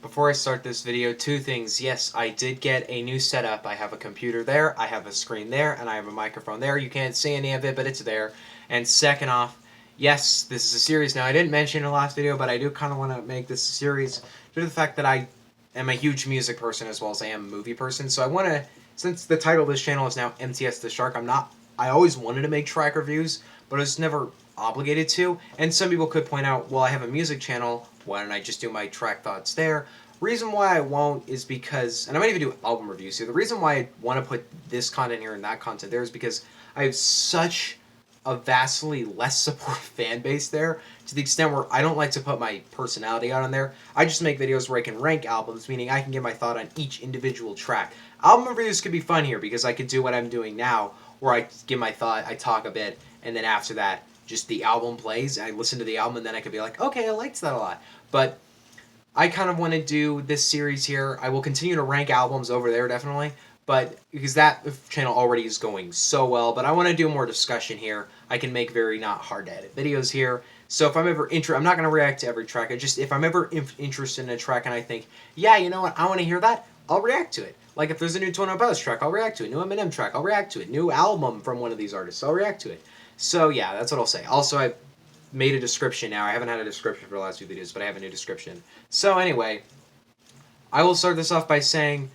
Before I start this video, two things. Yes, I did get a new setup. I have a computer there, I have a screen there, and I have a microphone there. You can't see any of it, but it's there. And second off, yes, this is a series. Now, I didn't mention in the last video, but I do kind of want to make this a series due to the fact that I am a huge music person as well as I am a movie person. So I want to, since the title of this channel is now MTS the Shark, I always wanted to make track reviews, but I was never obligated to. And some people could point out, well, I have a music channel, why don't I just do my track thoughts there? Reason why I won't is because, and I might even do album reviews here. The reason why I want to put this content here and that content there is because I have such a vastly less support fan base there, to the extent where I don't like to put my personality out on there. I just make videos where I can rank albums, meaning I can give my thought on each individual track. Album reviews could be fun here because I could do what I'm doing now, where I give my thought, I talk a bit, and then after that, just the album plays, I listen to the album, and then I could be like, okay, I liked that a lot. But I kind of want to do this series here. I will continue to rank albums over there, definitely, but because that channel already is going so well, but I want to do more discussion here. I can make very not hard to edit videos here. So if I'm ever I'm not going to react to every track. If I'm ever interested in a track and I think, yeah, you know what, I want to hear that, I'll react to it. Like if there's a new Tone Buzz track, I'll react to it. New Eminem track, I'll react to it. New album from one of these artists, I'll react to it. So yeah, that's what I'll say. Also, I made a description now. I haven't had a description for the last few videos, but I have a new description. So anyway, I will start this off by saying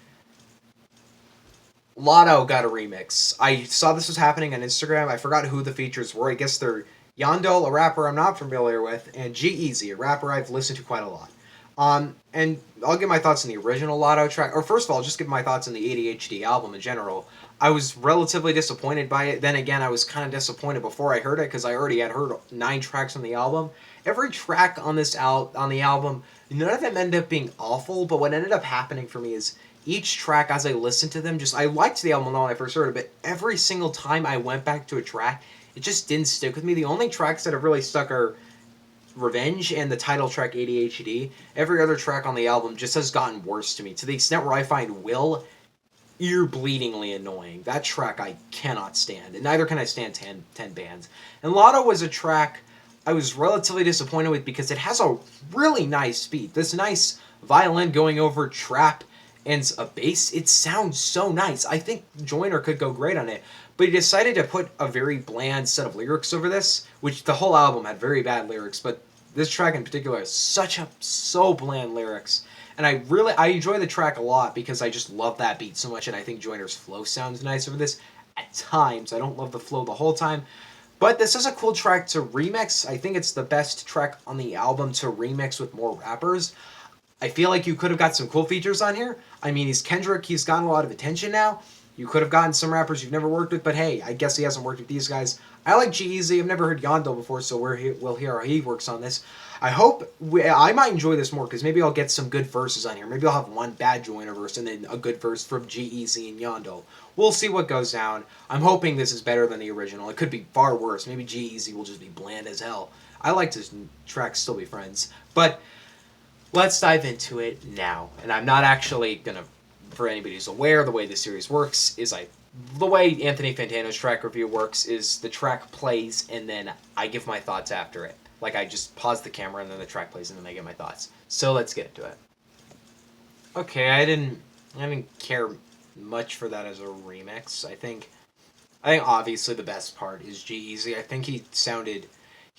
Lotto got a remix. I saw this was happening on Instagram. I forgot who the features were. I guess they're Yandel, a rapper I'm not familiar with, and G-Eazy, a rapper I've listened to quite a lot. And I'll give my thoughts on the original Lotto track. Or first of all, I'll just give my thoughts on the ADHD album in general. I was relatively disappointed by it. Then again, I was kind of disappointed before I heard it because I already had heard 9 tracks on the album. Every track on on the album, none of them ended up being awful. But what ended up happening for me is each track, as I listened to them, I liked the album when I first heard it, but every single time I went back to a track, it just didn't stick with me. The only tracks that have really stuck are Revenge and the title track ADHD. Every other track on the album just has gotten worse to me, to the extent where I find Will ear-bleedingly annoying. That track I cannot stand, and neither can I stand 10 bands. And Lotto was a track I was relatively disappointed with because it has a really nice beat. This nice violin going over trap and a bass. It sounds so nice. I think Joyner could go great on it. But he decided to put a very bland set of lyrics over this, which the whole album had very bad lyrics, but this track in particular has so bland lyrics. And I enjoy the track a lot because I just love that beat so much, and I think Joyner's flow sounds nice over this at times. I don't love the flow the whole time, but this is a cool track to remix. I think it's the best track on the album to remix with more rappers. I feel like you could have got some cool features on here. I mean, he's Kendrick, he's gotten a lot of attention now. You could have gotten some rappers you've never worked with, but hey, I guess he hasn't worked with these guys. I like G-Eazy. I've never heard Yandel before, so we'll hear how he works on this. I hope I might enjoy this more because maybe I'll get some good verses on here. Maybe I'll have one bad Joyner verse and then a good verse from G-Eazy and Yandel. We'll see what goes down. I'm hoping this is better than the original. It could be far worse. Maybe G-Eazy will just be bland as hell. I like his tracks Still Be Friends, but let's dive into it now. And I'm not actually gonna, for anybody who's aware, the way this series works is the way Anthony Fantano's track review works is the track plays and then I give my thoughts after it. Like I just pause the camera and then the track plays and then I give my thoughts. So let's get into it. Okay, I didn't care much for that as a remix. I think obviously the best part is G-Eazy. I think he sounded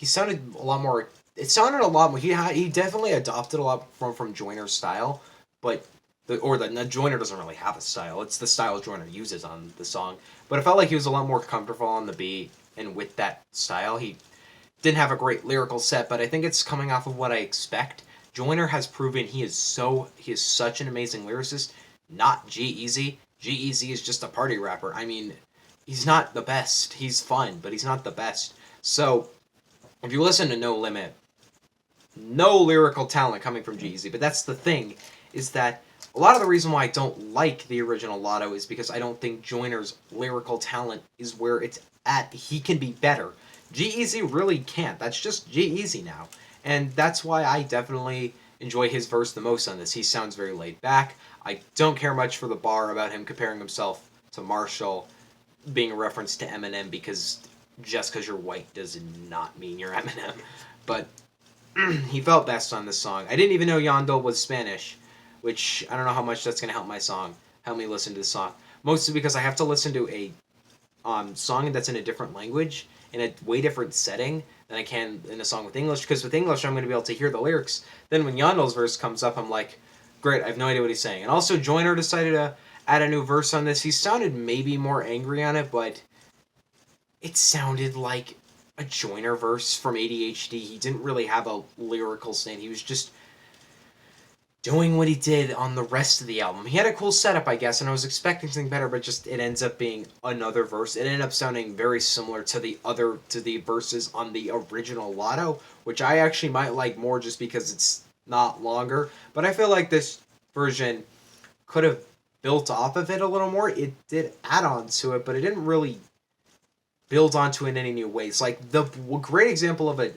a lot more. It sounded a lot more. He definitely adopted a lot from Joyner's style, but Joyner doesn't really have a style. It's the style Joyner uses on the song. But it felt like he was a lot more comfortable on the beat and with that style. He didn't have a great lyrical set, but I think it's coming off of what I expect. Joyner has proven he is such an amazing lyricist. Not G-Eazy. G-Eazy is just a party rapper. I mean, he's not the best. He's fun, but he's not the best. So if you listen to No Limit, no lyrical talent coming from G-Eazy. But that's the thing, is that a lot of the reason why I don't like the original Lotto is because I don't think Joyner's lyrical talent is where it's at. He can be better. G-Eazy really can't. That's just G-Eazy now. And that's why I definitely enjoy his verse the most on this. He sounds very laid back. I don't care much for the bar about him comparing himself to Marshall being a reference to Eminem because just because you're white does not mean you're Eminem. But he felt best on this song. I didn't even know Yandel was Spanish. which I don't know how much that's gonna help me listen to the song. Mostly because I have to listen to a song that's in a different language in a way different setting than I can in a song with English. Because with English, I'm gonna be able to hear the lyrics. Then when Yandel's verse comes up, I'm like, great, I have no idea what he's saying. And also, Joyner decided to add a new verse on this. He sounded maybe more angry on it, but it sounded like a Joyner verse from ADHD. He didn't really have a lyrical stand. He was just doing what he did on the rest of the album. He had a cool setup, I guess, and I was expecting something better, but just it ends up being another verse. It ended up sounding very similar to the verses on the original Lotto, which I actually might like more just because it's not longer. But I feel like this version could have built off of it a little more. It did add on to it, but it didn't really build onto it in any new ways. Like the great example of a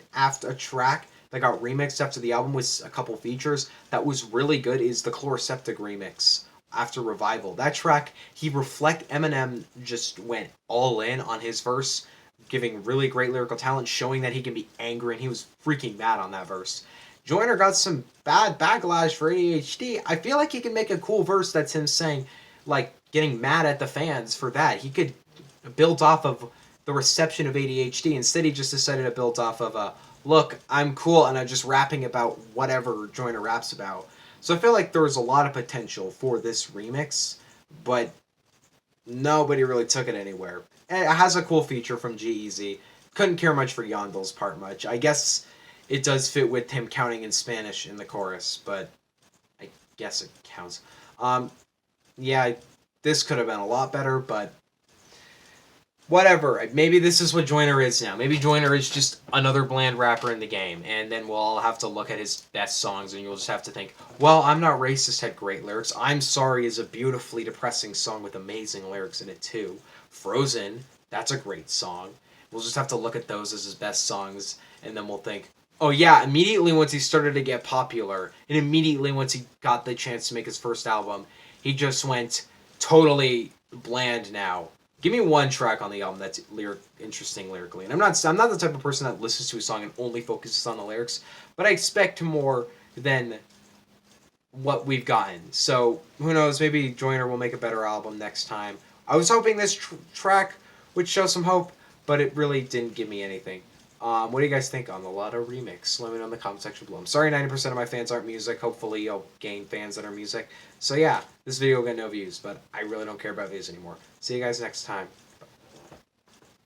track that got remixed after the album with a couple features that was really good is the Chloroseptic remix after Revival. That track, Eminem just went all in on his verse, giving really great lyrical talent, showing that he can be angry, and he was freaking mad on that verse. Joyner got some bad backlash for ADHD. I feel like he can make a cool verse that's him saying, like, getting mad at the fans for that. He could build off of the reception of ADHD. Instead, he just decided to build off of look, I'm cool, and I'm just rapping about whatever Joyner raps about. So I feel like there was a lot of potential for this remix, but nobody really took it anywhere. And it has a cool feature from G-Eazy. Couldn't care much for Yandel's part much. I guess it does fit with him counting in Spanish in the chorus, but I guess it counts. Yeah, this could have been a lot better, but whatever. Maybe this is what Joyner is now. Maybe Joyner is just another bland rapper in the game, and then we'll all have to look at his best songs, and you'll just have to think, well, I'm Not Racist had great lyrics. I'm Sorry is a beautifully depressing song with amazing lyrics in it, too. Frozen, that's a great song. We'll just have to look at those as his best songs, and then we'll think, oh yeah, immediately once he started to get popular, and immediately once he got the chance to make his first album, he just went totally bland now. Give me one track on the album that's interesting lyrically. And I'm not the type of person that listens to a song and only focuses on the lyrics, but I expect more than what we've gotten. So who knows? Maybe Joyner will make a better album next time. I was hoping this track would show some hope, but it really didn't give me anything. What do you guys think on the Lotto remix? Let me know in the comment section below. I'm sorry 90% of my fans aren't music. Hopefully I'll gain fans that are music. So yeah, this video will get no views, but I really don't care about views anymore. See you guys next time.